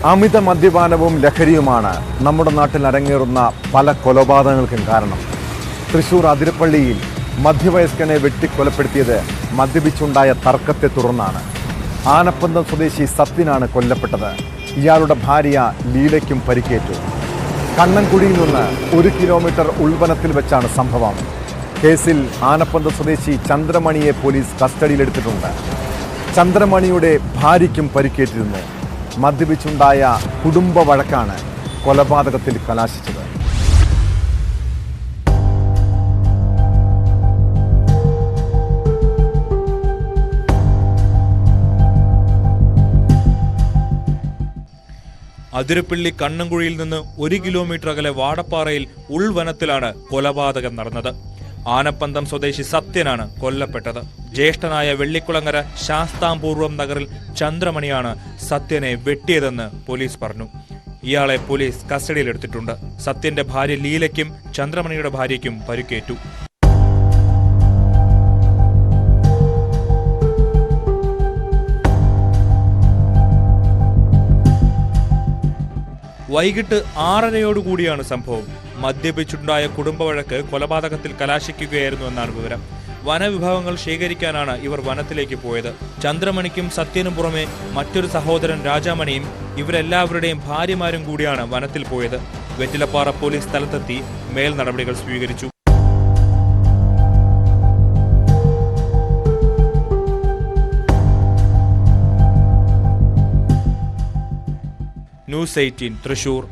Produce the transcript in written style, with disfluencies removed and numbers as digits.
അമിത മദ്യപാനവും ലഹരിയുമാണ് നമ്മുടെ നാട്ടിൽ അരങ്ങേറുന്ന പല കൊലപാതകങ്ങൾക്കും കാരണം. തൃശൂർ അതിരപ്പള്ളിയിൽ മധ്യവയസ്കനെ വെട്ടിക്കൊലപ്പെടുത്തിയത് മദ്യപിച്ചുണ്ടായ തർക്കത്തെ തുടർന്നാണ്. ആനപ്പന്തം സ്വദേശി സത്യനാണ് കൊല്ലപ്പെട്ടത്. ഇയാളുടെ ഭാര്യ ലീലയ്ക്കും പരിക്കേറ്റു. കണ്ണൻകുഴിയിൽ നിന്ന് 1 കിലോമീറ്റർ ഉൾവനത്തിൽ വെച്ചാണ് സംഭവം. കേസിൽ ആനപ്പന്തം സ്വദേശി ചന്ദ്രമണിയെ പോലീസ് കസ്റ്റഡിയിലെടുത്തിട്ടുണ്ട്. ചന്ദ്രമണിയുടെ ഭാര്യയ്ക്കും പരിക്കേറ്റിരുന്നു. മദ്യപിച്ചുണ്ടായ കുടുംബ വഴക്കാണ് കൊലപാതകത്തിൽ കലാശിച്ചത്. അതിരപ്പള്ളി കണ്ണൻകുഴിയിൽ നിന്ന് 1 കിലോമീറ്റർ അകലെ വാടപ്പാറയിൽ ഉൾവനത്തിലാണ് കൊലപാതകം നടന്നത്. ആനപ്പന്തം സ്വദേശി സത്യനാണ് കൊല്ലപ്പെട്ടത്. ജ്യേഷ്ഠനായ വെള്ളിക്കുളങ്ങര ശാസ്താംപൂർവം നഗറിൽ ചന്ദ്രമണിയാണ് സത്യനെ വെട്ടിയതെന്ന് പോലീസ് പറഞ്ഞു. ഇയാളെ പോലീസ് കസ്റ്റഡിയിലെടുത്തിട്ടുണ്ട്. സത്യന്റെ ഭാര്യ ലീലയ്ക്കും ചന്ദ്രമണിയുടെ ഭാര്യയ്ക്കും പരിക്കേറ്റു. വൈകിട്ട് 6:30യോടുകൂടിയാണ് സംഭവം. മദ്യപിച്ചുണ്ടായ കുടുംബവഴക്ക് കൊലപാതകത്തിൽ കലാശിക്കുകയായിരുന്നു എന്നാണ് വിവരം. വനവിഭവങ്ങൾ ശേഖരിക്കാനാണ് ഇവർ വനത്തിലേക്ക് പോയത്. ചന്ദ്രമണിക്കും സത്യനും പുറമെ മറ്റൊരു സഹോദരൻ രാജാമണിയും ഇവരെല്ലാവരുടെയും ഭാര്യമാരും കൂടിയാണ് വനത്തിൽ പോയത്. വെറ്റിലപ്പാറ പോലീസ് സ്ഥലത്തെത്തി മേൽ നടപടികൾ സ്വീകരിച്ചു. ന്യൂസ് 18 തൃശൂർ.